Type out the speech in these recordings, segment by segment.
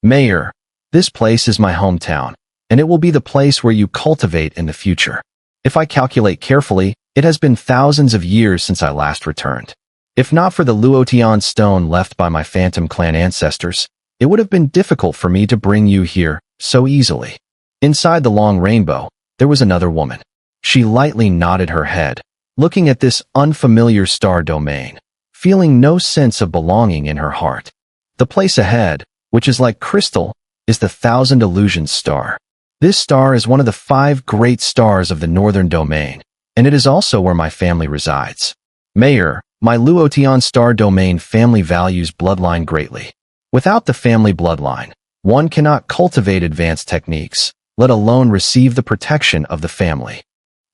Mayor, this place is my hometown, and it will be the place where you cultivate in the future. If I calculate carefully, it has been thousands of years since I last returned. If not for the Luotion stone left by my Phantom clan ancestors, it would have been difficult for me to bring you here so easily. Inside the long rainbow, there was another woman. She lightly nodded her head, looking at this unfamiliar star domain, feeling no sense of belonging in her heart. The place ahead, which is like crystal, is the Thousand Illusions star. This star is one of the 5 great stars of the northern domain, and it is also where my family resides. Mayor, my Luotion star domain family values bloodline greatly. Without the family bloodline, one cannot cultivate advanced techniques, let alone receive the protection of the family.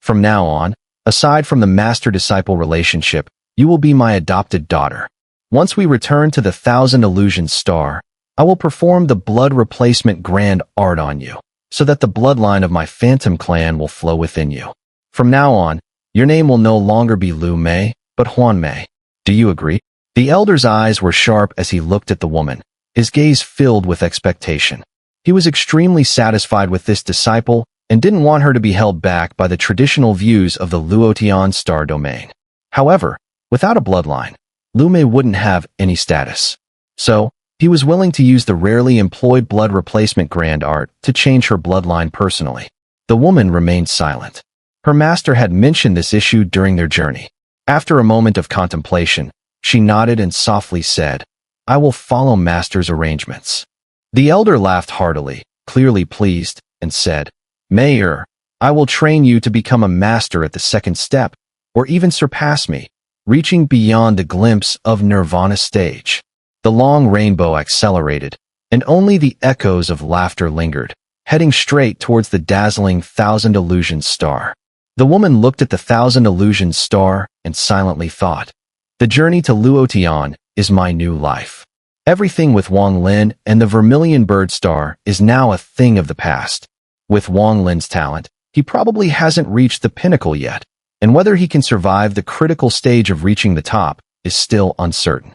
From now on, aside from the master-disciple relationship, you will be my adopted daughter. Once we return to the Thousand Illusions star, I will perform the blood replacement grand art on you, so that the bloodline of my Phantom clan will flow within you. From now on, your name will no longer be Lu Mei, but Huan Mei. Do you agree? The elder's eyes were sharp as he looked at the woman, his gaze filled with expectation. He was extremely satisfied with this disciple and didn't want her to be held back by the traditional views of the Luotion star domain. However, without a bloodline, Lu Mei wouldn't have any status. So, he was willing to use the rarely employed blood replacement grand art to change her bloodline personally. The woman remained silent. Her master had mentioned this issue during their journey. After a moment of contemplation, she nodded and softly said, "I will follow master's arrangements." The elder laughed heartily, clearly pleased, and said, "Mayor, I will train you to become a master at the second step, or even surpass me, reaching beyond the glimpse of Nirvana stage." The long rainbow accelerated, and only the echoes of laughter lingered, heading straight towards the dazzling Thousand Illusions star. The woman looked at the Thousand Illusions star and silently thought, "The journey to Luotion is my new life. Everything with Wang Lin and the Vermilion Bird Star is now a thing of the past. With Wang Lin's talent, he probably hasn't reached the pinnacle yet, and whether he can survive the critical stage of reaching the top is still uncertain.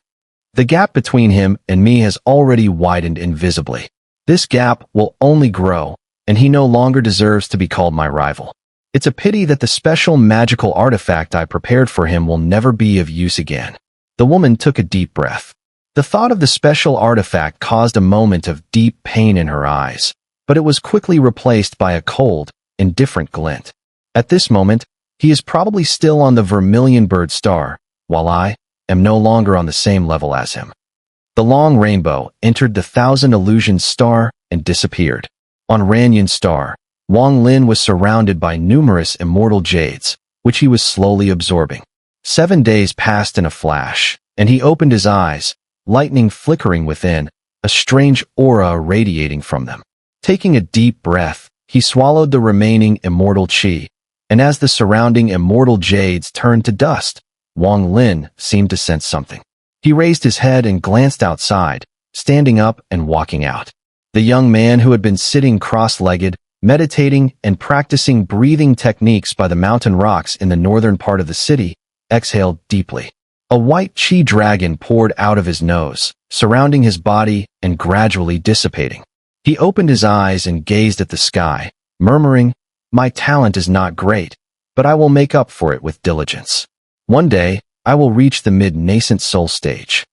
The gap between him and me has already widened invisibly. This gap will only grow, and he no longer deserves to be called my rival. It's a pity that the special magical artifact I prepared for him will never be of use again." The woman took a deep breath. The thought of the special artifact caused a moment of deep pain in her eyes, but it was quickly replaced by a cold, indifferent glint. At this moment, he is probably still on the Vermilion Bird Star, while I am no longer on the same level as him. The long rainbow entered the Thousand Illusions star and disappeared. On Ranyan star, Wang Lin was surrounded by numerous immortal jades, which he was slowly absorbing. 7 days passed in a flash, and he opened his eyes, lightning flickering within, a strange aura radiating from them. Taking a deep breath, he swallowed the remaining immortal qi, and as the surrounding immortal jades turned to dust, Wang Lin seemed to sense something. He raised his head and glanced outside, standing up and walking out. The young man who had been sitting cross-legged, meditating and practicing breathing techniques by the mountain rocks in the northern part of the city, exhaled deeply. A white qi dragon poured out of his nose, surrounding his body and gradually dissipating. He opened his eyes and gazed at the sky, murmuring, "My talent is not great, but I will make up for it with diligence. One day, I will reach the mid-nascent soul stage."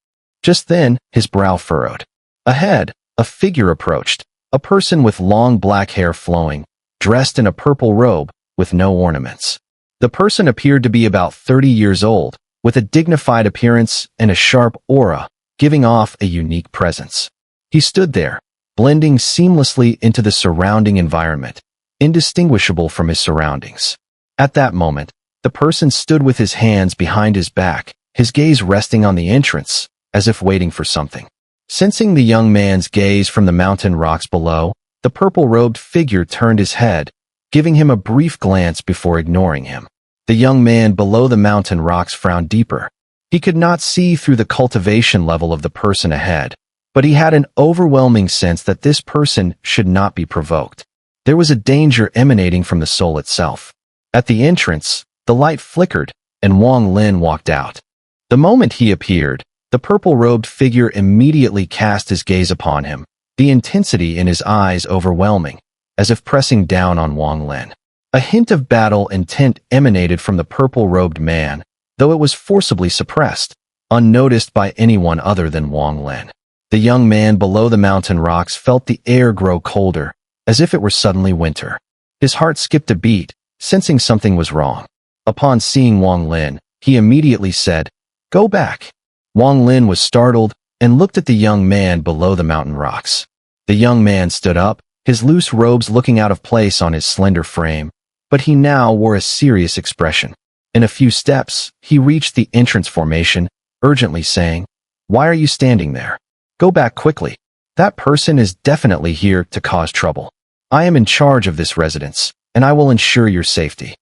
Just then, his brow furrowed. Ahead, a figure approached, a person with long black hair flowing, dressed in a purple robe, with no ornaments. The person appeared to be about 30 years old, with a dignified appearance and a sharp aura, giving off a unique presence. He stood there, blending seamlessly into the surrounding environment, indistinguishable from his surroundings. At that moment, the person stood with his hands behind his back, his gaze resting on the entrance, as if waiting for something. Sensing the young man's gaze from the mountain rocks below, the purple-robed figure turned his head, giving him a brief glance before ignoring him. The young man below the mountain rocks frowned deeper. He could not see through the cultivation level of the person ahead, but he had an overwhelming sense that this person should not be provoked. There was a danger emanating from the soul itself. At the entrance, the light flickered, and Wang Lin walked out. The moment he appeared, the purple-robed figure immediately cast his gaze upon him, the intensity in his eyes overwhelming, as if pressing down on Wang Lin. A hint of battle intent emanated from the purple-robed man, though it was forcibly suppressed, unnoticed by anyone other than Wang Lin. The young man below the mountain rocks felt the air grow colder, as if it were suddenly winter. His heart skipped a beat, sensing something was wrong. Upon seeing Wang Lin, he immediately said, "Go back." Wang Lin was startled and looked at the young man below the mountain rocks. The young man stood up, his loose robes looking out of place on his slender frame, but he now wore a serious expression. In a few steps, he reached the entrance formation, urgently saying, "Why are you standing there? Go back quickly. That person is definitely here to cause trouble. I am in charge of this residence, and I will ensure your safety."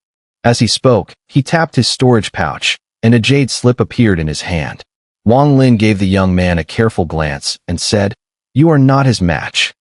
As he spoke, he tapped his storage pouch, and a jade slip appeared in his hand. Wang Lin gave the young man a careful glance and said, "You are not his match."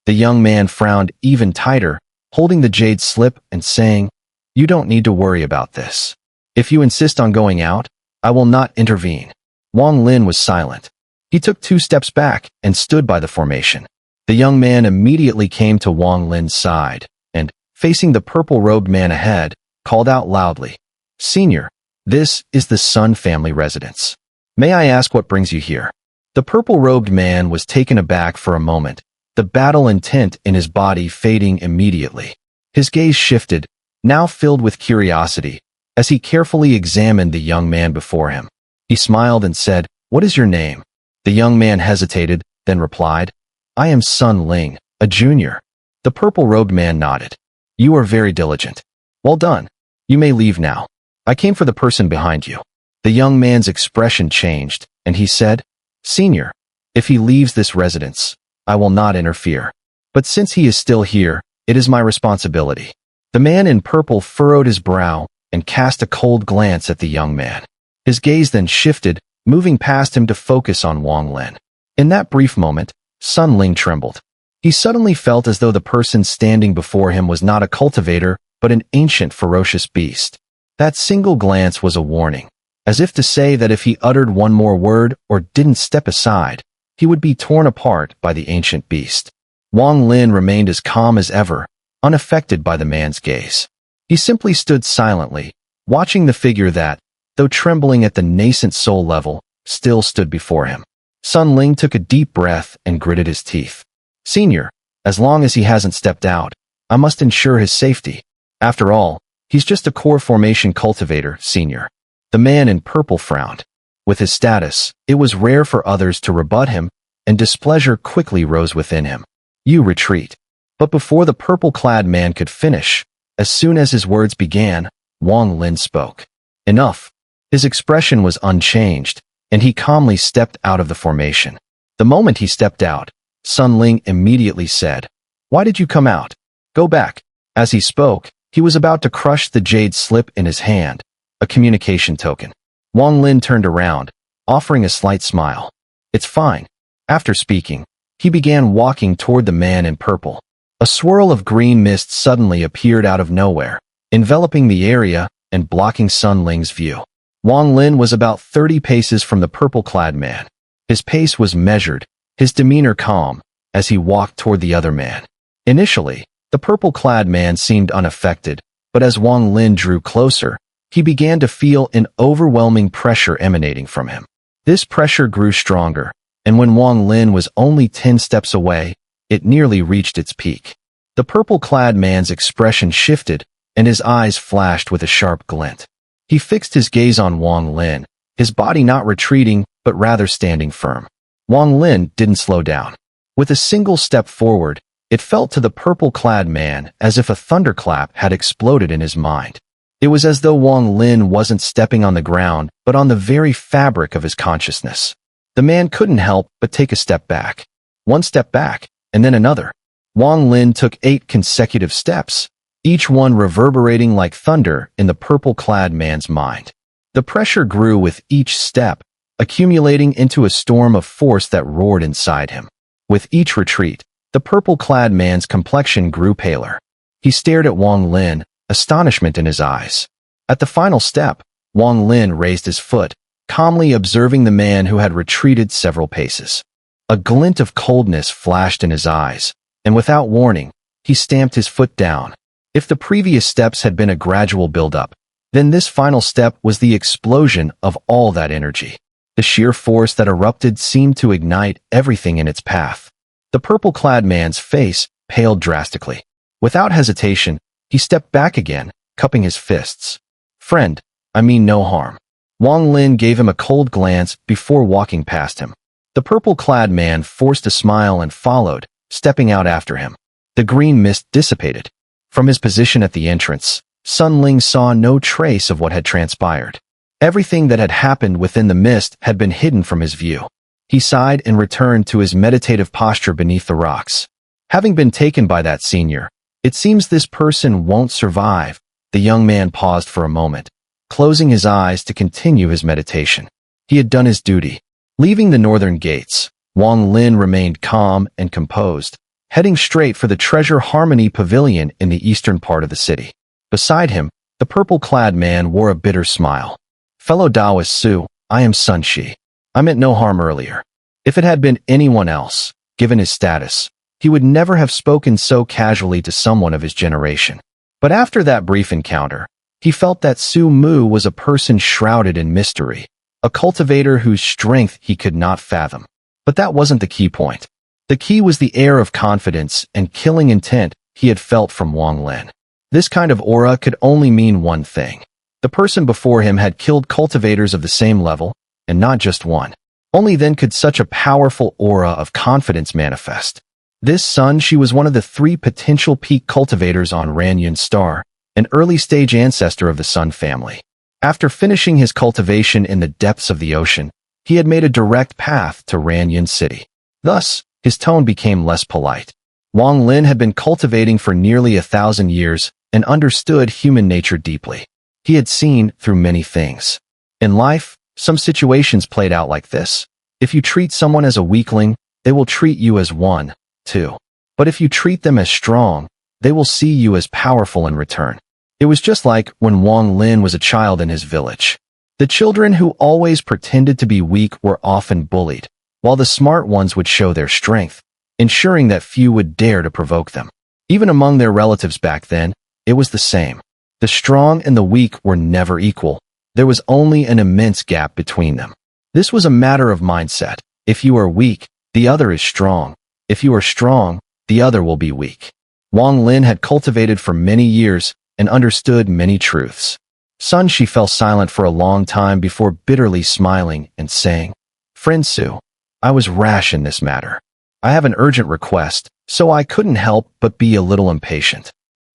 The young man frowned even tighter, holding the jade slip and saying, "You don't need to worry about this. If you insist on going out, I will not intervene." Wang Lin was silent. He took 2 steps back and stood by the formation. The young man immediately came to Wang Lin's side and, facing the purple-robed man ahead, called out loudly, "Senior, this is the Sun family residence. May I ask what brings you here?" The purple-robed man was taken aback for a moment, the battle intent in his body fading immediately. His gaze shifted, now filled with curiosity, as he carefully examined the young man before him. He smiled and said, "What is your name?" The young man hesitated, then replied, "I am Sun Ling, a junior." The purple-robed man nodded. "You are very diligent. Well done. You may leave now. I came for the person behind you." The young man's expression changed, and he said, "Senior, if he leaves this residence, I will not interfere. But since he is still here, it is my responsibility." The man in purple furrowed his brow and cast a cold glance at the young man. His gaze then shifted, moving past him to focus on Wang Lin. In that brief moment, Sun Ling trembled. He suddenly felt as though the person standing before him was not a cultivator, but an ancient ferocious beast. That single glance was a warning, as if to say that if he uttered one more word or didn't step aside, he would be torn apart by the ancient beast. Wang Lin remained as calm as ever, unaffected by the man's gaze. He simply stood silently, watching the figure that, though trembling at the nascent soul level, still stood before him. Sun Ling took a deep breath and gritted his teeth. "Senior, as long as he hasn't stepped out, I must ensure his safety. After all, he's just a core formation cultivator, Senior." The man in purple frowned. With his status, it was rare for others to rebut him, and displeasure quickly rose within him. "You retreat." But before the purple-clad man could finish, as soon as his words began, Wang Lin spoke. "Enough." His expression was unchanged, and he calmly stepped out of the formation. The moment he stepped out, Sun Ling immediately said, "Why did you come out? Go back." As he spoke, he was about to crush the jade slip in his hand, a communication token. Wang Lin turned around, offering a slight smile. "It's fine." After speaking, he began walking toward the man in purple. A swirl of green mist suddenly appeared out of nowhere, enveloping the area and blocking Sun Ling's view. Wang Lin was about 30 paces from the purple-clad man. His pace was measured, his demeanor calm, as he walked toward the other man. Initially, the purple-clad man seemed unaffected, but as Wang Lin drew closer, he began to feel an overwhelming pressure emanating from him. This pressure grew stronger, and when Wang Lin was only 10 steps away, it nearly reached its peak. The purple-clad man's expression shifted, and his eyes flashed with a sharp glint. He fixed his gaze on Wang Lin, his body not retreating, but rather standing firm. Wang Lin didn't slow down. With a single step forward, it felt to the purple-clad man as if a thunderclap had exploded in his mind. It was as though Wang Lin wasn't stepping on the ground, but on the very fabric of his consciousness. The man couldn't help but take a step back. One step back, and then another. Wang Lin took 8 consecutive steps, each one reverberating like thunder in the purple-clad man's mind. The pressure grew with each step, accumulating into a storm of force that roared inside him. With each retreat, the purple-clad man's complexion grew paler. He stared at Wang Lin, astonishment in his eyes. At the final step, Wang Lin raised his foot, calmly observing the man who had retreated several paces. A glint of coldness flashed in his eyes, and without warning, he stamped his foot down. If the previous steps had been a gradual build-up, then this final step was the explosion of all that energy. The sheer force that erupted seemed to ignite everything in its path. The purple-clad man's face paled drastically. Without hesitation, he stepped back again, cupping his fists. "Friend, I mean no harm." Wang Lin gave him a cold glance before walking past him. The purple-clad man forced a smile and followed, stepping out after him. The green mist dissipated. From his position at the entrance, Sun Ling saw no trace of what had transpired. Everything that had happened within the mist had been hidden from his view. He sighed and returned to his meditative posture beneath the rocks. Having been taken by that senior, it seems this person won't survive. The young man paused for a moment, closing his eyes to continue his meditation. He had done his duty. Leaving the northern gates, Wang Lin remained calm and composed, heading straight for the Treasure Harmony Pavilion in the eastern part of the city. Beside him, the purple-clad man wore a bitter smile. "Fellow Taoist Su, I am Sun Shi. I meant no harm earlier." If it had been anyone else, given his status, he would never have spoken so casually to someone of his generation. But after that brief encounter, he felt that Su Mu was a person shrouded in mystery, a cultivator whose strength he could not fathom. But that wasn't the key point. The key was the air of confidence and killing intent he had felt from Wang Lin. This kind of aura could only mean one thing. The person before him had killed cultivators of the same level, and not just one. Only then could such a powerful aura of confidence manifest. This Sun Shi was one of the 3 potential peak cultivators on Ranyun's star, an early-stage ancestor of the Sun family. After finishing his cultivation in the depths of the ocean, he had made a direct path to Ranyun City. Thus, his tone became less polite. Wang Lin had been cultivating for nearly 1,000 years and understood human nature deeply. He had seen through many things. In life, some situations played out like this. If you treat someone as a weakling, they will treat you as one, too. But if you treat them as strong, they will see you as powerful in return. It was just like when Wang Lin was a child in his village. The children who always pretended to be weak were often bullied, while the smart ones would show their strength, ensuring that few would dare to provoke them. Even among their relatives back then, it was the same. The strong and the weak were never equal. There was only an immense gap between them. This was a matter of mindset. If you are weak, the other is strong. If you are strong, the other will be weak. Wang Lin had cultivated for many years and understood many truths. Sun Shi fell silent for a long time before bitterly smiling and saying, "Friend Su, I was rash in this matter. I have an urgent request, so I couldn't help but be a little impatient."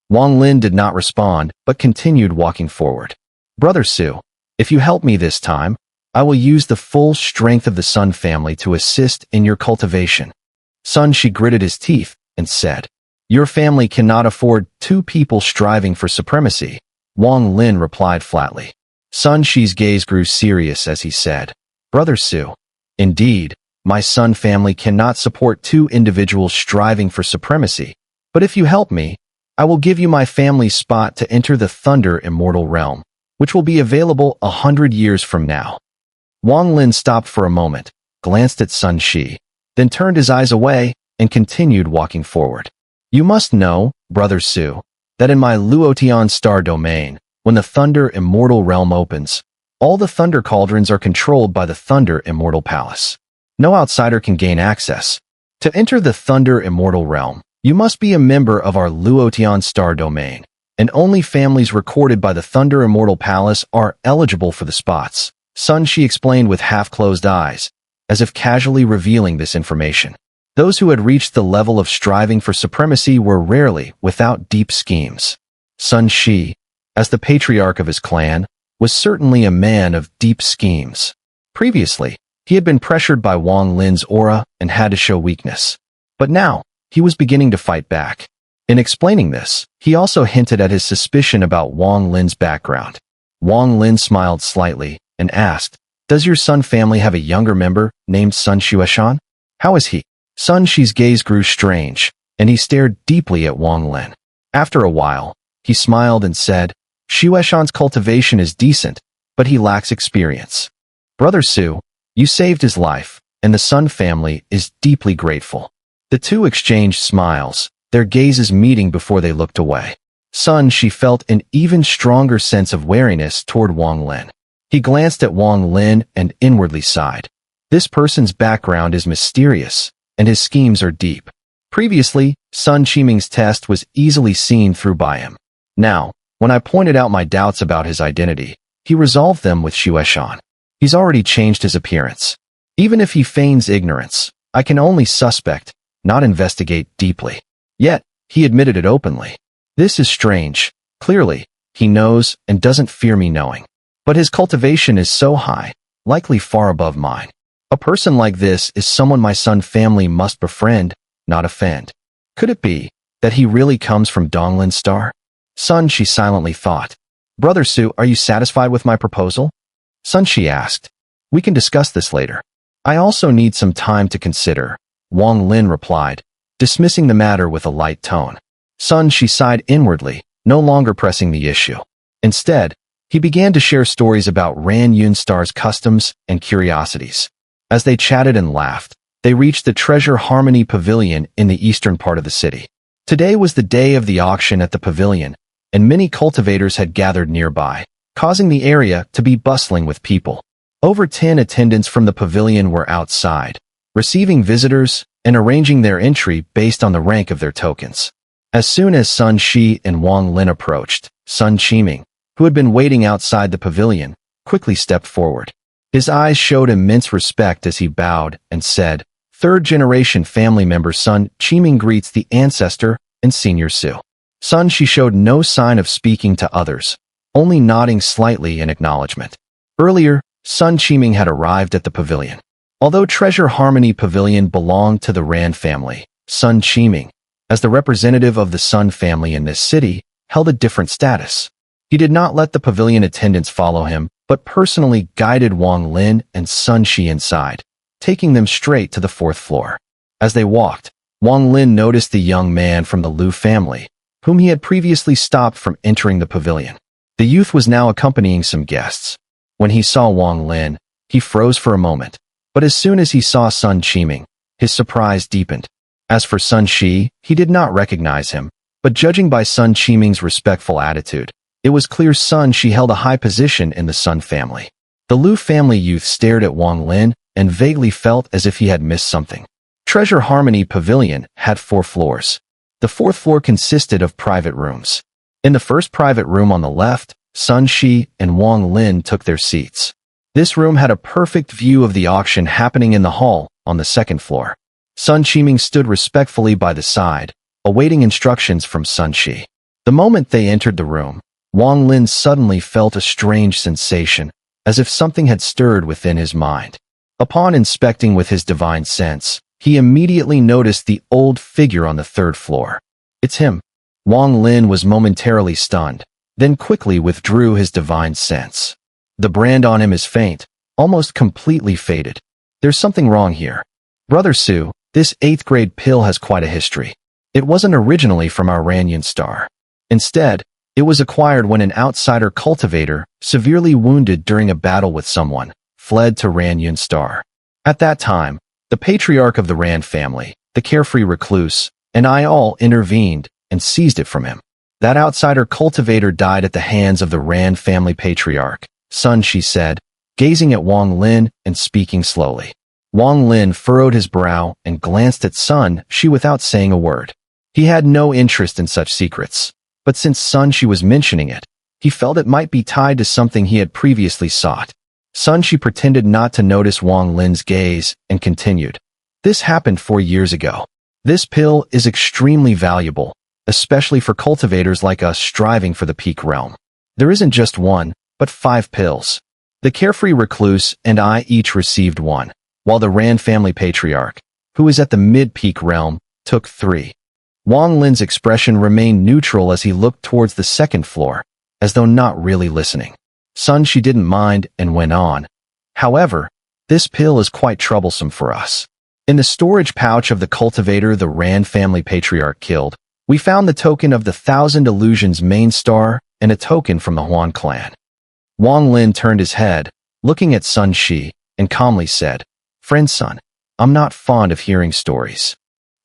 Wang Lin did not respond, but continued walking forward. "Brother Su, if you help me this time, I will use the full strength of the Sun family to assist in your cultivation." Sun Shi gritted his teeth and said, "Your family cannot afford 2 people striving for supremacy," Wang Lin replied flatly. Sun Shi's gaze grew serious as he said, "Brother Su, indeed, my Sun family cannot support 2 individuals striving for supremacy, but if you help me, I will give you my family's spot to enter the Thunder Immortal realm, which will be available 100 years from now." Wang Lin stopped for a moment, glanced at Sun Shi, then turned his eyes away and continued walking forward. "You must know, Brother Su, that in my Luotion star domain, when the Thunder Immortal realm opens, all the Thunder Cauldrons are controlled by the Thunder Immortal Palace. No outsider can gain access. To enter the Thunder Immortal realm, you must be a member of our Luotion star domain, and only families recorded by the Thunder Immortal Palace are eligible for the spots," Sun Shi explained with half-closed eyes, as if casually revealing this information. Those who had reached the level of striving for supremacy were rarely without deep schemes. Sun Shi, as the patriarch of his clan, was certainly a man of deep schemes. Previously, he had been pressured by Wang Lin's aura and had to show weakness. But now, he was beginning to fight back. In explaining this, he also hinted at his suspicion about Wang Lin's background. Wang Lin smiled slightly and asked, "Does your Sun family have a younger member named Sun Xueshan? How is he?" Sun Shi's gaze grew strange, and he stared deeply at Wang Lin. After a while, he smiled and said, "Xueshan's cultivation is decent, but he lacks experience. Brother Su, you saved his life, and the Sun family is deeply grateful." The two exchanged smiles, their gazes meeting before they looked away. Sun Shi felt an even stronger sense of wariness toward Wang Lin. He glanced at Wang Lin and inwardly sighed. This person's background is mysterious, and his schemes are deep. Previously, Sun Qiming's test was easily seen through by him. Now, when I pointed out my doubts about his identity, he resolved them with Xueshan. He's already changed his appearance. Even if he feigns ignorance, I can only suspect, not investigate deeply. Yet, he admitted it openly. This is strange. Clearly, he knows and doesn't fear me knowing. But his cultivation is so high, likely far above mine. A person like this is someone my Sun family must befriend, not offend. Could it be that he really comes from Donglin's star? Sun Shi silently thought. "Brother Su, are you satisfied with my proposal?" Sun Shi asked. "We can discuss this later. I also need some time to consider," Wang Lin replied, dismissing the matter with a light tone. Sun Shi sighed inwardly, no longer pressing the issue. Instead, he began to share stories about Ran Yun Star's customs and curiosities. As they chatted and laughed, they reached the Treasure Harmony Pavilion in the eastern part of the city. Today was the day of the auction at the pavilion, and many cultivators had gathered nearby, causing the area to be bustling with people. Over 10 attendants from the pavilion were outside, receiving visitors and arranging their entry based on the rank of their tokens. As soon as Sun Shi and Wang Lin approached, Sun Qiming, who had been waiting outside the pavilion, quickly stepped forward. His eyes showed immense respect as he bowed and said, "Third-generation family member Sun Qiming greets the ancestor and Senior Su." Sun Shi showed no sign of speaking to others, only nodding slightly in acknowledgement. Earlier, Sun Qiming had arrived at the pavilion. Although Treasure Harmony Pavilion belonged to the Ran family, Sun Qiming, as the representative of the Sun family in this city, held a different status. He did not let the pavilion attendants follow him, but personally guided Wang Lin and Sun Shi inside, taking them straight to the 4th floor. As they walked, Wang Lin noticed the young man from the Lu family, whom he had previously stopped from entering the pavilion. The youth was now accompanying some guests. When he saw Wang Lin, he froze for a moment, but as soon as he saw Sun Qiming, his surprise deepened. As for Sun Shi, he did not recognize him, but judging by Sun Qiming's respectful attitude, it was clear Sun Shi held a high position in the Sun family. The Lu family youth stared at Wang Lin and vaguely felt as if he had missed something. Treasure Harmony Pavilion had 4 floors. The 4th floor consisted of private rooms. In the first private room on the left, Sun Shi and Wang Lin took their seats. This room had a perfect view of the auction happening in the hall on the 2nd floor. Sun Qiming stood respectfully by the side, awaiting instructions from Sun Shi. The moment they entered the room, Wang Lin suddenly felt a strange sensation, as if something had stirred within his mind. Upon inspecting with his divine sense, he immediately noticed the old figure on the 3rd floor. "It's him." Wang Lin was momentarily stunned, then quickly withdrew his divine sense. "The brand on him is faint, almost completely faded. There's something wrong here. Brother Su, this 8th grade pill has quite a history. It wasn't originally from our Ran Yun star. Instead, it was acquired when an outsider cultivator, severely wounded during a battle with someone, fled to Ran Yun star. At that time, the patriarch of the Ran family, the carefree recluse, and I all intervened and seized it from him. That outsider cultivator died at the hands of the Ran family patriarch," Sun Shi said, gazing at Wang Lin and speaking slowly. Wang Lin furrowed his brow and glanced at Sun Shi without saying a word. He had no interest in such secrets, but since Sun Shi was mentioning it, he felt it might be tied to something he had previously sought. Sun Shi pretended not to notice Wang Lin's gaze and continued. "This happened 4 years ago. This pill is extremely valuable, especially for cultivators like us striving for the peak realm. There isn't just one, but 5 pills. The carefree recluse and I each received 1, while the Ran family patriarch, who is at the mid-peak realm, took 3. Wang Lin's expression remained neutral as he looked towards the 2nd floor, as though not really listening. Sun Shi didn't mind and went on. "However, this pill is quite troublesome for us. In the storage pouch of the cultivator the Ran family patriarch killed, we found the token of the 1,000 Illusions main star and a token from the Huan clan." Wang Lin turned his head, looking at Sun Shi, and calmly said, "Friend Sun, I'm not fond of hearing stories.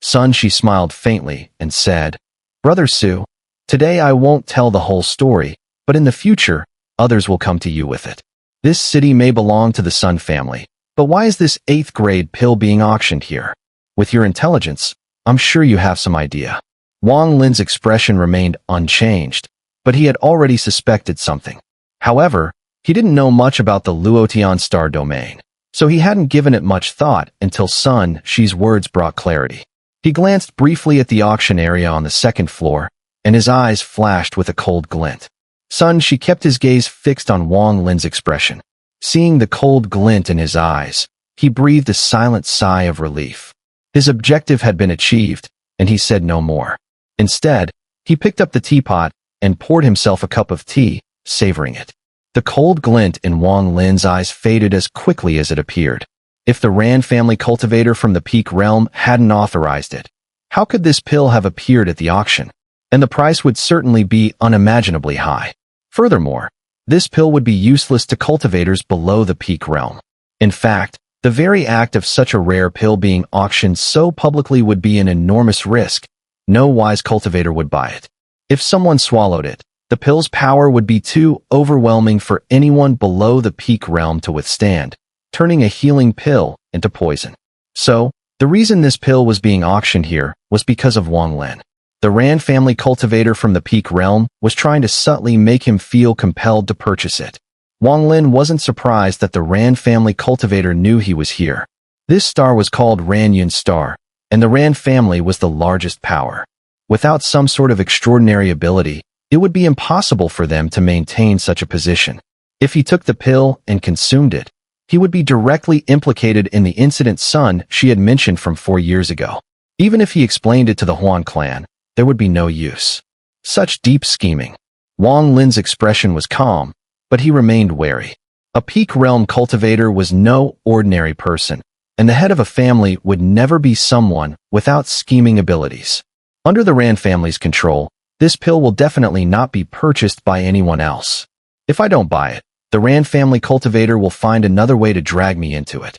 Son, she smiled faintly and said, Brother Su, today I won't tell the whole story, but in the future, others will come to you with it. This city may belong to the Sun family, but why is this 8th grade pill being auctioned here? With your intelligence, I'm sure you have some idea. Wang Lin's expression remained unchanged, but he had already suspected something. However, he didn't know much about the Luotion star domain, so he hadn't given it much thought until Sun Shi's words brought clarity. He glanced briefly at the auction area on the 2nd floor, and his eyes flashed with a cold glint. Sun Shi kept his gaze fixed on Wang Lin's expression. Seeing the cold glint in his eyes, he breathed a silent sigh of relief. His objective had been achieved, and he said no more. Instead, he picked up the teapot and poured himself a cup of tea, savoring it. The cold glint in Wang Lin's eyes faded as quickly as it appeared. If the Rand family cultivator from the Peak Realm hadn't authorized it, how could this pill have appeared at the auction? And the price would certainly be unimaginably high. Furthermore, this pill would be useless to cultivators below the Peak Realm. In fact, the very act of such a rare pill being auctioned so publicly would be an enormous risk. No wise cultivator would buy it. If someone swallowed it, the pill's power would be too overwhelming for anyone below the Peak Realm to withstand, turning a healing pill into poison. So, the reason this pill was being auctioned here was because of Wang Lin. The Rand family cultivator from the Peak Realm was trying to subtly make him feel compelled to purchase it. Wang Lin wasn't surprised that the Rand family cultivator knew he was here. This star was called Ranyun's star, and the Rand family was the largest power. Without some sort of extraordinary ability, it would be impossible for them to maintain such a position. If he took the pill and consumed it, he would be directly implicated in the incident Sun Shi had mentioned from 4 years ago. Even if he explained it to the Huan clan, there would be no use. Such deep scheming. Wang Lin's expression was calm, but he remained wary. A Peak Realm cultivator was no ordinary person, and the head of a family would never be someone without scheming abilities. Under the Rand family's control, this pill will definitely not be purchased by anyone else. If I don't buy it, the Rand family cultivator will find another way to drag me into it.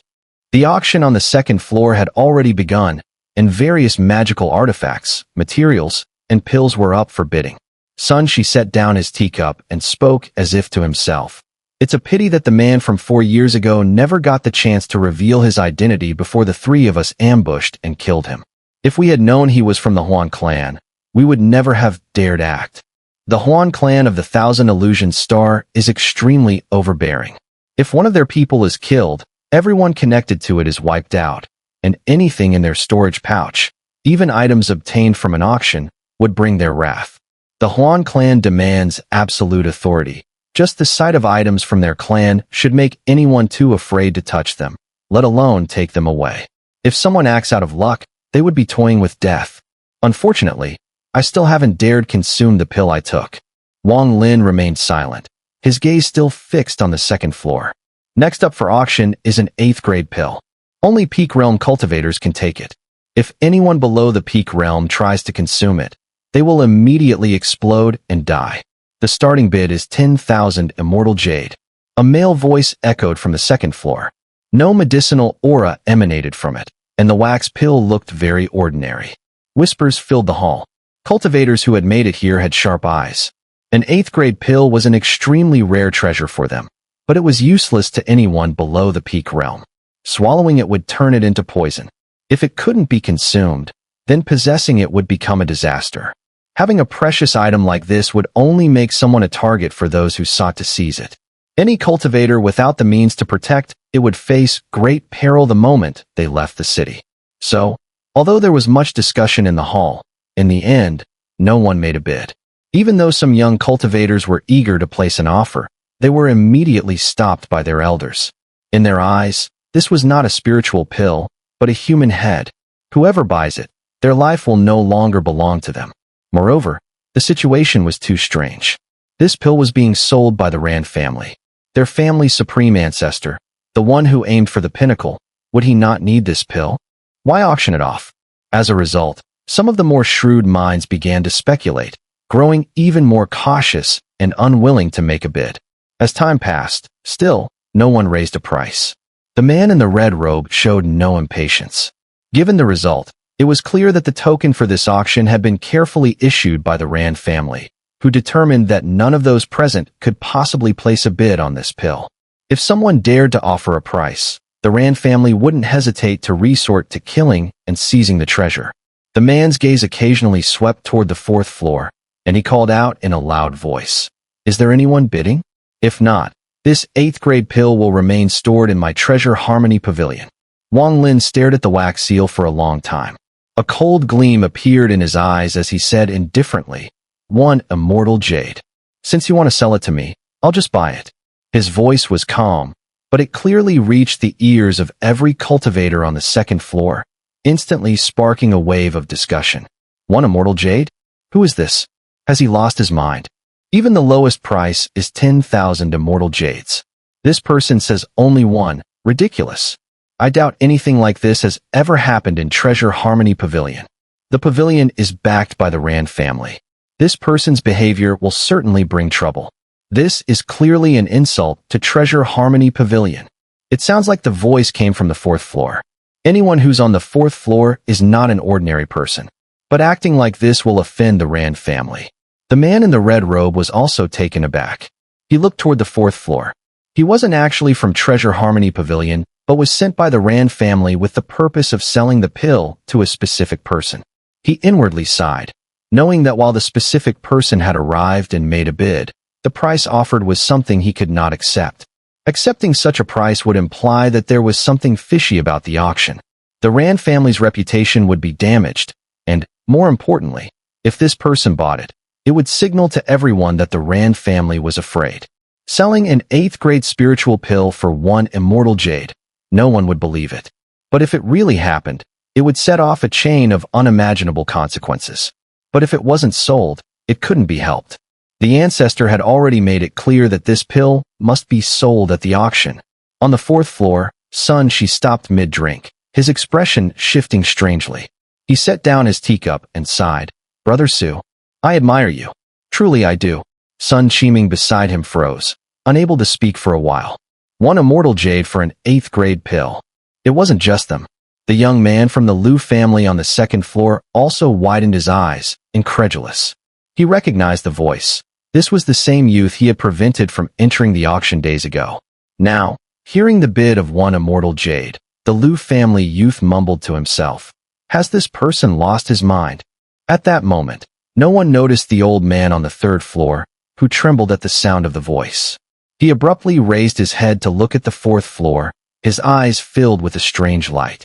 The auction on the 2nd floor had already begun, and various magical artifacts, materials, and pills were up for bidding. Sun Shi set down his teacup and spoke as if to himself. It's a pity that the man from 4 years ago never got the chance to reveal his identity before the 3 of us ambushed and killed him. If we had known he was from the Huan clan, we would never have dared act. The Huan clan of the 1,000 Illusion Star is extremely overbearing. If one of their people is killed, everyone connected to it is wiped out, and anything in their storage pouch, even items obtained from an auction, would bring their wrath. The Huan clan demands absolute authority. Just the sight of items from their clan should make anyone too afraid to touch them, let alone take them away. If someone acts out of luck, they would be toying with death. Unfortunately, I still haven't dared consume the pill I took. Wang Lin remained silent, his gaze still fixed on the 2nd floor. Next up for auction is an 8th grade pill. Only Peak Realm cultivators can take it. If anyone below the Peak Realm tries to consume it, they will immediately explode and die. The starting bid is 10,000 Immortal Jade. A male voice echoed from the 2nd floor. No medicinal aura emanated from it, and the wax pill looked very ordinary. Whispers filled the hall. Cultivators who had made it here had sharp eyes. An 8th grade pill was an extremely rare treasure for them, but it was useless to anyone below the Peak Realm. Swallowing it would turn it into poison. If it couldn't be consumed, then possessing it would become a disaster. Having a precious item like this would only make someone a target for those who sought to seize it. Any cultivator without the means to protect it would face great peril the moment they left the city. So, although there was much discussion in the hall, in the end, no one made a bid. Even though some young cultivators were eager to place an offer, they were immediately stopped by their elders. In their eyes, this was not a spiritual pill, but a human head. Whoever buys it, their life will no longer belong to them. Moreover, the situation was too strange. This pill was being sold by the Rand family. Their family's supreme ancestor, the one who aimed for the pinnacle. Would he not need this pill? Why auction it off? As a result, some of the more shrewd minds began to speculate, growing even more cautious and unwilling to make a bid. As time passed, still, no one raised a price. The man in the red robe showed no impatience. Given the result, it was clear that the token for this auction had been carefully issued by the Rand family, who determined that none of those present could possibly place a bid on this pill. If someone dared to offer a price, the Rand family wouldn't hesitate to resort to killing and seizing the treasure. The man's gaze occasionally swept toward the fourth floor, and he called out in a loud voice, "Is there anyone bidding? If not, this 8th grade pill will remain stored in my treasure harmony pavilion." Wang Lin stared at the wax seal for a long time. A cold gleam appeared in his eyes as he said indifferently, "One immortal jade. Since you want to sell it to me, I'll just buy it." His voice was calm, but it clearly reached the ears of every cultivator on the second floor, instantly sparking a wave of discussion. One immortal jade? Who is this? Has he lost his mind? Even the lowest price is 10,000 immortal jades. This person says only one. Ridiculous. I doubt anything like this has ever happened in Treasure Harmony Pavilion. The pavilion is backed by the Rand family. This person's behavior will certainly bring trouble. This is clearly an insult to Treasure Harmony Pavilion. It sounds like the voice came from the fourth floor. Anyone who's on the fourth floor is not an ordinary person. But acting like this will offend the Rand family. The man in the red robe was also taken aback. He looked toward the fourth floor. He wasn't actually from Treasure Harmony Pavilion, but was sent by the Rand family with the purpose of selling the pill to a specific person. He inwardly sighed, knowing that while the specific person had arrived and made a bid, the price offered was something he could not accept. Accepting such a price would imply that there was something fishy about the auction. The Rand family's reputation would be damaged, and, more importantly, if this person bought it, it would signal to everyone that the Rand family was afraid. Selling an 8th grade spiritual pill for one immortal jade, no one would believe it. But if it really happened, it would set off a chain of unimaginable consequences. But if it wasn't sold, it couldn't be helped. The ancestor had already made it clear that this pill must be sold at the auction. On the fourth floor, Sun Shi stopped mid-drink, his expression shifting strangely. He set down his teacup and sighed. "Brother Su, I admire you. Truly I do." Sun Shiming beside him froze, unable to speak for a while. One immortal jade for an 8th grade pill. It wasn't just them. The young man from the Lu family on the second floor also widened his eyes, incredulous. He recognized the voice. This was the same youth he had prevented from entering the auction days ago. Now, hearing the bid of one immortal jade, the Lu family youth mumbled to himself, "Has this person lost his mind?" At that moment, no one noticed the old man on the third floor, who trembled at the sound of the voice. He abruptly raised his head to look at the fourth floor, his eyes filled with a strange light.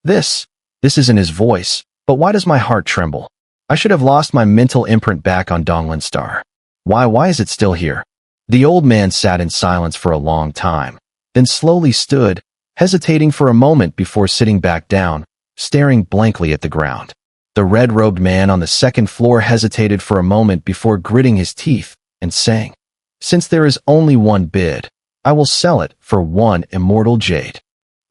This isn't his voice, but why does my heart tremble? I should have lost my mental imprint back on Donglin Star. Why is it still here? The old man sat in silence for a long time, then slowly stood, hesitating for a moment before sitting back down, staring blankly at the ground. The red-robed man on the second floor hesitated for a moment before gritting his teeth and saying, "Since there is only one bid, I will sell it for one immortal jade."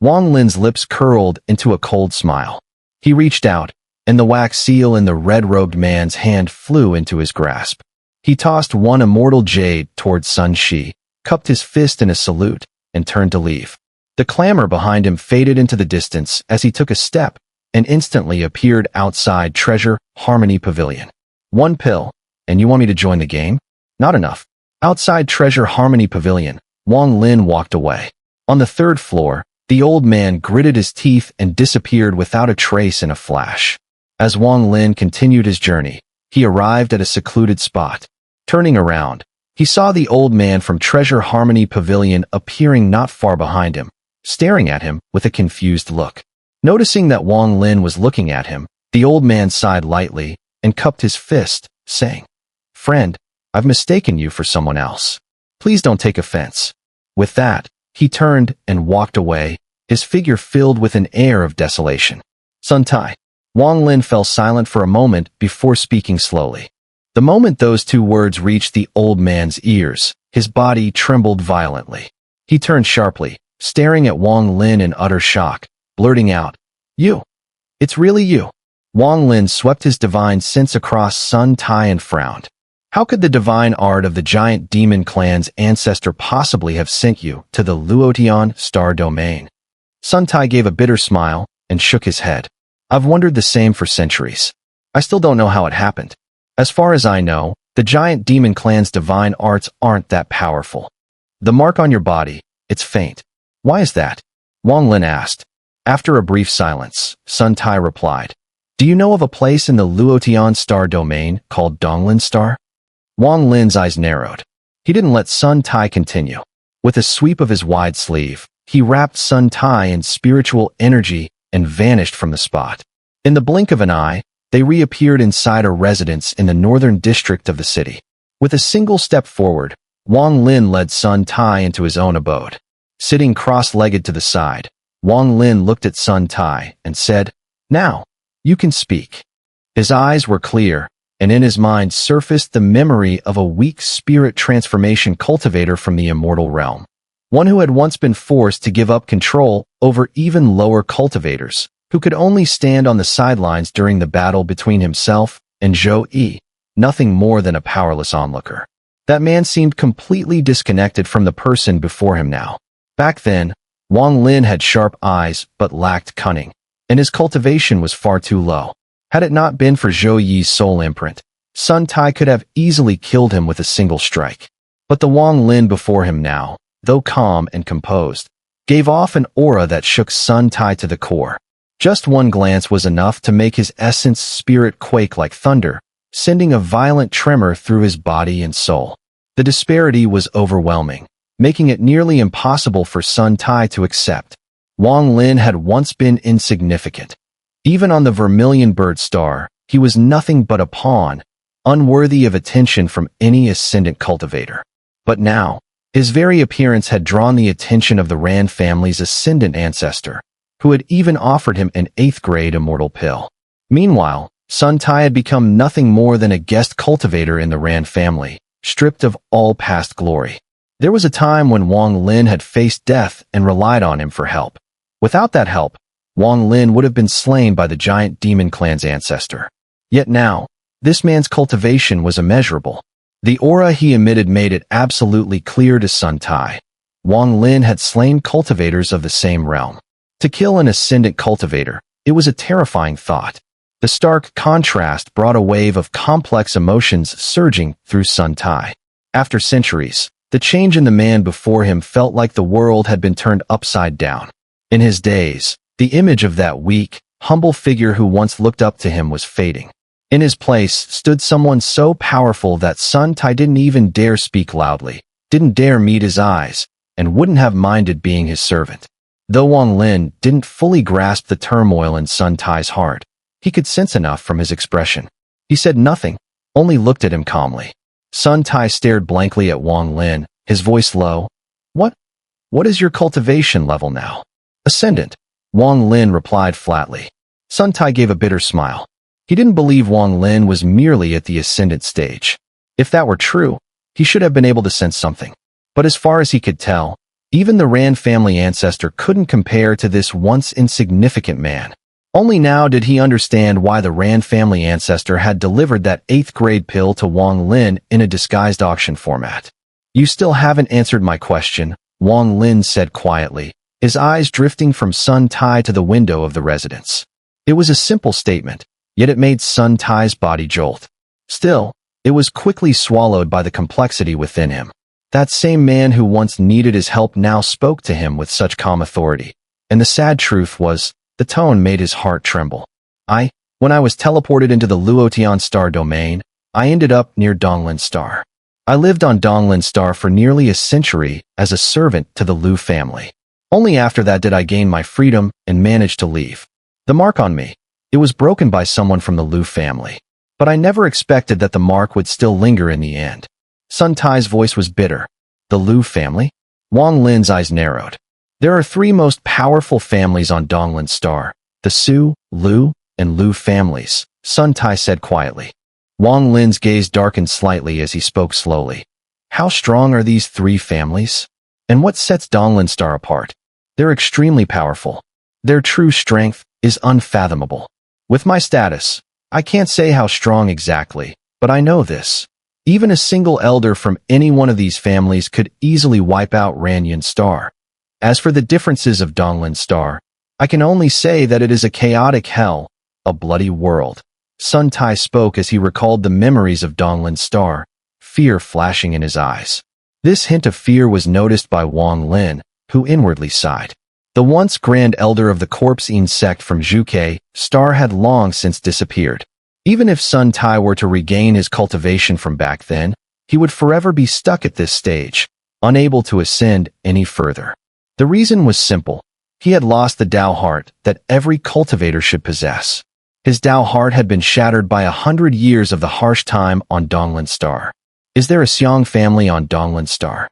Wang Lin's lips curled into a cold smile. He reached out, and the wax seal in the red-robed man's hand flew into his grasp. He tossed one immortal jade toward Sun Shi, cupped his fist in a salute, and turned to leave. The clamor behind him faded into the distance as he took a step and instantly appeared outside Treasure Harmony Pavilion. "One pill, and you want me to join the game? Not enough." Outside Treasure Harmony Pavilion, Wang Lin walked away. On the third floor, the old man gritted his teeth and disappeared without a trace in a flash. As Wang Lin continued his journey, he arrived at a secluded spot. Turning around, he saw the old man from Treasure Harmony Pavilion appearing not far behind him, staring at him with a confused look. Noticing that Wang Lin was looking at him, the old man sighed lightly and cupped his fist, saying, "Friend, I've mistaken you for someone else. Please don't take offense." With that, he turned and walked away, his figure filled with an air of desolation. "Sun Tai." Wang Lin fell silent for a moment before speaking slowly. The moment those two words reached the old man's ears, his body trembled violently. He turned sharply, staring at Wang Lin in utter shock, blurting out, "You! It's really you!" Wang Lin swept his divine sense across Sun Tai and frowned. How could the divine art of the giant demon clan's ancestor possibly have sent you to the Luotion star domain? Sun Tai gave a bitter smile and shook his head. I've wondered the same for centuries. I still don't know how it happened. As far as I know, the giant demon clan's divine arts aren't that powerful. The mark on your body, it's faint. Why is that? Wang Lin asked. After a brief silence, Sun Tai replied, Do you know of a place in the Luotion star domain called Donglin Star? Wang Lin's eyes narrowed. He didn't let Sun Tai continue. With a sweep of his wide sleeve, he wrapped Sun Tai in spiritual energy and vanished from the spot. In the blink of an eye, they reappeared inside a residence in the northern district of the city. With a single step forward, Wang Lin led Sun Tai into his own abode. Sitting cross-legged to the side, Wang Lin looked at Sun Tai and said, Now, you can speak. His eyes were clear, and in his mind surfaced the memory of a weak spirit transformation cultivator from the immortal realm. One who had once been forced to give up control over even lower cultivators, who could only stand on the sidelines during the battle between himself and Zhou Yi, nothing more than a powerless onlooker. That man seemed completely disconnected from the person before him now. Back then, Wang Lin had sharp eyes but lacked cunning, and his cultivation was far too low. Had it not been for Zhou Yi's soul imprint, Sun Tai could have easily killed him with a single strike. But the Wang Lin before him now, though calm and composed, gave off an aura that shook Sun Tai to the core. Just one glance was enough to make his essence spirit quake like thunder, sending a violent tremor through his body and soul. The disparity was overwhelming, making it nearly impossible for Sun Tai to accept. Wang Lin had once been insignificant. Even on the Vermilion Bird Star, he was nothing but a pawn, unworthy of attention from any ascendant cultivator. But now, his very appearance had drawn the attention of the Ran family's ascendant ancestor, who had even offered him an 8th-grade immortal pill. Meanwhile, Sun Tai had become nothing more than a guest cultivator in the Ran family, stripped of all past glory. There was a time when Wang Lin had faced death and relied on him for help. Without that help, Wang Lin would have been slain by the giant demon clan's ancestor. Yet now, this man's cultivation was immeasurable. The aura he emitted made it absolutely clear to Sun Tai. Wang Lin had slain cultivators of the same realm. To kill an ascendant cultivator, it was a terrifying thought. The stark contrast brought a wave of complex emotions surging through Sun Tai. After centuries, the change in the man before him felt like the world had been turned upside down. In his days, the image of that weak, humble figure who once looked up to him was fading. In his place stood someone so powerful that Sun Tai didn't even dare speak loudly, didn't dare meet his eyes, and wouldn't have minded being his servant. Though Wang Lin didn't fully grasp the turmoil in Sun Tai's heart, he could sense enough from his expression. He said nothing, only looked at him calmly. Sun Tai stared blankly at Wang Lin, his voice low. What is your cultivation level now? Ascendant, Wang Lin replied flatly. Sun Tai gave a bitter smile. He didn't believe Wang Lin was merely at the ascendant stage. If that were true, he should have been able to sense something. But as far as he could tell, even the Ran family ancestor couldn't compare to this once insignificant man. Only now did he understand why the Ran family ancestor had delivered that 8th-grade pill to Wang Lin in a disguised auction format. You still haven't answered my question, Wang Lin said quietly, his eyes drifting from Sun Tai to the window of the residence. It was a simple statement, yet it made Sun Tai's body jolt. Still, it was quickly swallowed by the complexity within him. That same man who once needed his help now spoke to him with such calm authority. And the sad truth was, the tone made his heart tremble. When I was teleported into the Luotion star domain, I ended up near Donglin Star. I lived on Donglin Star for nearly a century as a servant to the Lu family. Only after that did I gain my freedom and manage to leave. The mark on me, it was broken by someone from the Lu family. But I never expected that the mark would still linger in the end. Sun Tai's voice was bitter. The Lu family? Wang Lin's eyes narrowed. There are 3 most powerful families on Donglin Star, the Su, Lu, and Lu families, Sun Tai said quietly. Wang Lin's gaze darkened slightly as he spoke slowly. How strong are these 3 families? And what sets Donglin Star apart? They're extremely powerful. Their true strength is unfathomable. With my status, I can't say how strong exactly, but I know this. Even a single elder from any one of these families could easily wipe out Ranyan Star. As for the differences of Donglin Star, I can only say that it is a chaotic hell, a bloody world. Sun Tai spoke as he recalled the memories of Donglin Star, fear flashing in his eyes. This hint of fear was noticed by Wang Lin, who inwardly sighed. The once grand elder of the corpse-eaten sect from Zhuke Star had long since disappeared. Even if Sun Tai were to regain his cultivation from back then, he would forever be stuck at this stage, unable to ascend any further. The reason was simple. He had lost the Dao heart that every cultivator should possess. His Dao heart had been shattered by 100 years of the harsh time on Donglin Star. Is there a Xiang family on Donglin Star?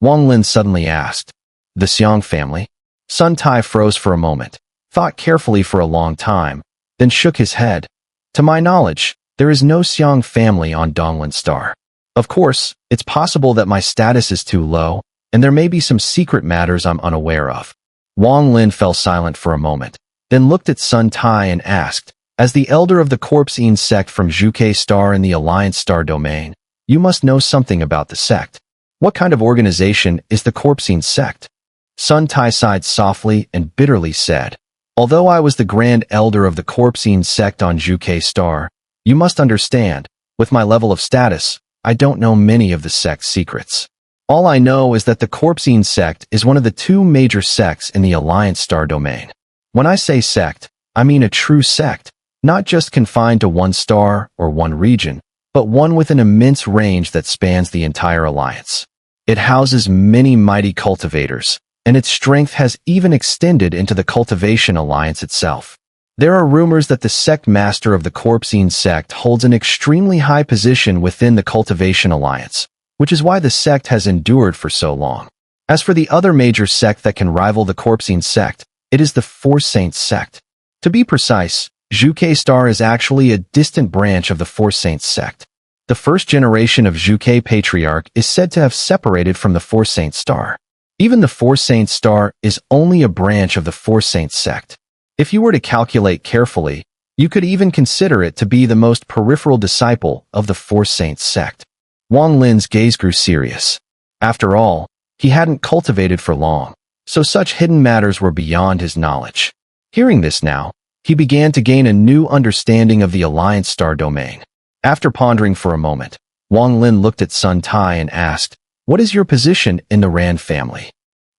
Wang Lin suddenly asked. The Xiang family? Sun Tai froze for a moment, thought carefully for a long time, then shook his head. To my knowledge, there is no Xiang family on Donglin Star. Of course, it's possible that my status is too low, and there may be some secret matters I'm unaware of. Wang Lin fell silent for a moment, then looked at Sun Tai and asked, as the elder of the corpse-eaten sect from Zhuke Star in the Alliance Star domain, you must know something about the sect. What kind of organization is the corpse-eaten sect? Sun Tai sighed softly and bitterly said, although I was the grand elder of the corpse-eaten sect on Zhuke Star, you must understand, with my level of status, I don't know many of the sect's secrets. All I know is that the corpse-eaten sect is one of the two major sects in the Alliance Star domain. When I say sect, I mean a true sect, not just confined to one star or one region, but one with an immense range that spans the entire Alliance. It houses many mighty cultivators, and its strength has even extended into the Cultivation Alliance itself. There are rumors that the sect master of the corpse-eaten sect holds an extremely high position within the Cultivation Alliance, which is why the sect has endured for so long. As for the other major sect that can rival the corpse-eaten sect, it is the Four Saints sect. To be precise, Zhuke Star is actually a distant branch of the Four Saints sect. The first generation of Zhuke Patriarch is said to have separated from the Four Saints Star. Even the Four Saints Star is only a branch of the Four Saints sect. If you were to calculate carefully, you could even consider it to be the most peripheral disciple of the Four Saints sect. Wang Lin's gaze grew serious. After all, he hadn't cultivated for long, so such hidden matters were beyond his knowledge. Hearing this now, he began to gain a new understanding of the Alliance Star domain. After pondering for a moment, Wang Lin looked at Sun Tai and asked, what is your position in the Rand family?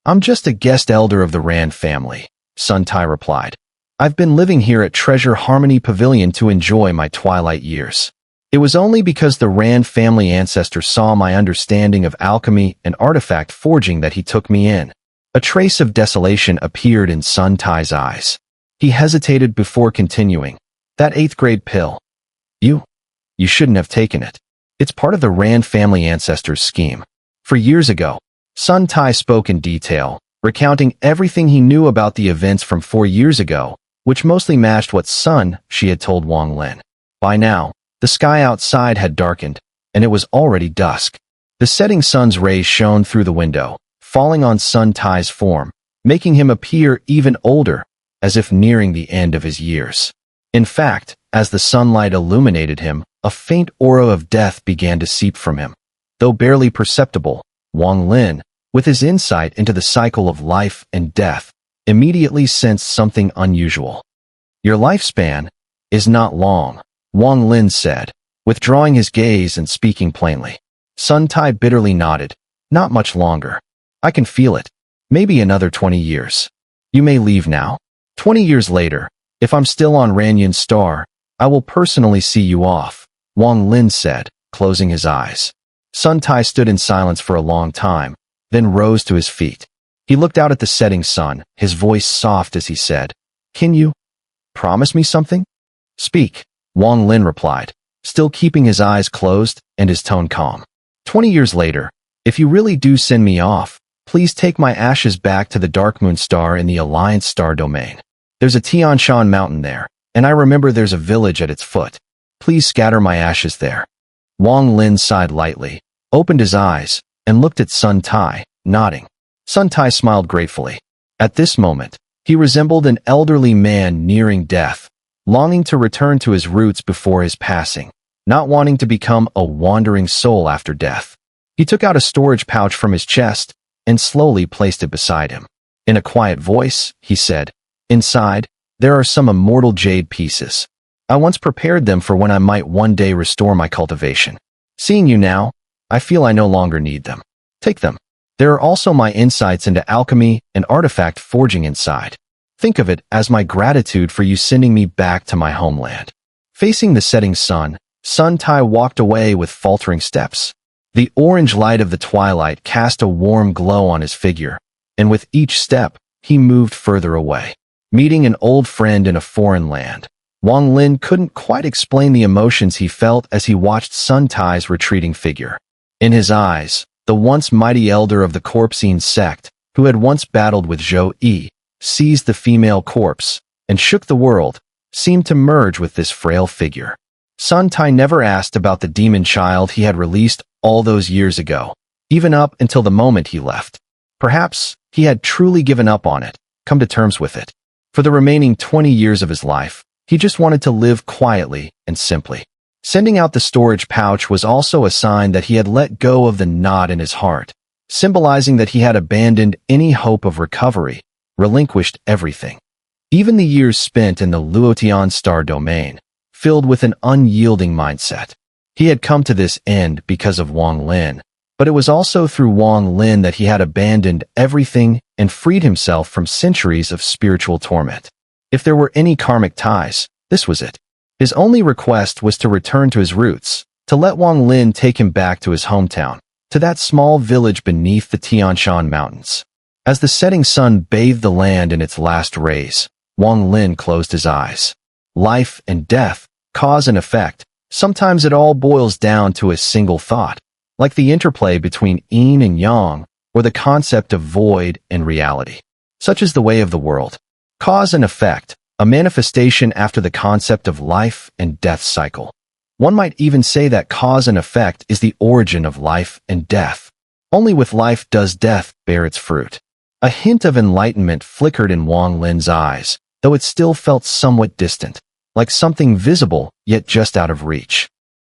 I'm just a guest elder of the Rand family, Sun Tai replied. I've been living here at Treasure Harmony Pavilion to enjoy my twilight years. It was only because the Rand family ancestor saw my understanding of alchemy and artifact forging that he took me in. A trace of desolation appeared in Sun Tai's eyes. He hesitated before continuing. That 8th grade pill. You shouldn't have taken it. It's part of the Rand family ancestor's scheme. For years ago, Sun Tai spoke in detail, recounting everything he knew about the events from 4 years ago, which mostly matched what she had told Wang Lin. By now, the sky outside had darkened, and it was already dusk. The setting sun's rays shone through the window, falling on Sun Tai's form, making him appear even older, as if nearing the end of his years. In fact, as the sunlight illuminated him, a faint aura of death began to seep from him. Though barely perceptible, Wang Lin, with his insight into the cycle of life and death, immediately sensed something unusual. Your lifespan is not long, Wang Lin said, withdrawing his gaze and speaking plainly. Sun Tai bitterly nodded. Not much longer. I can feel it. Maybe another 20 years. You may leave now. 20 years later, if I'm still on Renegade Star, I will personally see you off, Wang Lin said, closing his eyes. Sun Tai stood in silence for a long time, then rose to his feet. He looked out at the setting sun, his voice soft as he said, Can you promise me something? Speak, Wang Lin replied, still keeping his eyes closed and his tone calm. 20 years later, if you really do send me off, please take my ashes back to the Dark Moon Star in the Alliance Star domain. There's a Tianshan mountain there, and I remember there's a village at its foot. Please scatter my ashes there. Wang Lin sighed lightly, opened his eyes, and looked at Sun Tai, nodding. Sun Tai smiled gratefully. At this moment, he resembled an elderly man nearing death, longing to return to his roots before his passing, not wanting to become a wandering soul after death. He took out a storage pouch from his chest and slowly placed it beside him. In a quiet voice, he said, "Inside, there are some immortal jade pieces. I once prepared them for when I might one day restore my cultivation. Seeing you now, I feel I no longer need them. Take them. There are also my insights into alchemy and artifact forging inside. Think of it as my gratitude for you sending me back to my homeland." Facing the setting sun, Sun Tai walked away with faltering steps. The orange light of the twilight cast a warm glow on his figure, and with each step, he moved further away. Meeting an old friend in a foreign land, Wang Lin couldn't quite explain the emotions he felt as he watched Sun Tai's retreating figure. In his eyes, the once mighty elder of the Corpsine sect, who had once battled with Zhou Yi, seized the female corpse, and shook the world, seemed to merge with this frail figure. Sun Tai never asked about the demon child he had released all those years ago, even up until the moment he left. Perhaps he had truly given up on it, come to terms with it. For the remaining 20 years of his life, he just wanted to live quietly and simply. Sending out the storage pouch was also a sign that he had let go of the knot in his heart, symbolizing that he had abandoned any hope of recovery, relinquished everything. Even the years spent in the Luotion star domain, filled with an unyielding mindset. He had come to this end because of Wang Lin, but it was also through Wang Lin that he had abandoned everything and freed himself from centuries of spiritual torment. If there were any karmic ties, this was it. His only request was to return to his roots, to let Wang Lin take him back to his hometown, to that small village beneath the Tianshan Mountains. As the setting sun bathed the land in its last rays, Wang Lin closed his eyes. Life and death, cause and effect, sometimes it all boils down to a single thought, like the interplay between yin and yang, or the concept of void and reality. Such is the way of the world. Cause and effect, a manifestation after the concept of life and death cycle. One might even say that cause and effect is the origin of life and death. Only with life does death bear its fruit. A hint of enlightenment flickered in Wang Lin's eyes, though it still felt somewhat distant, like something visible yet just out of reach.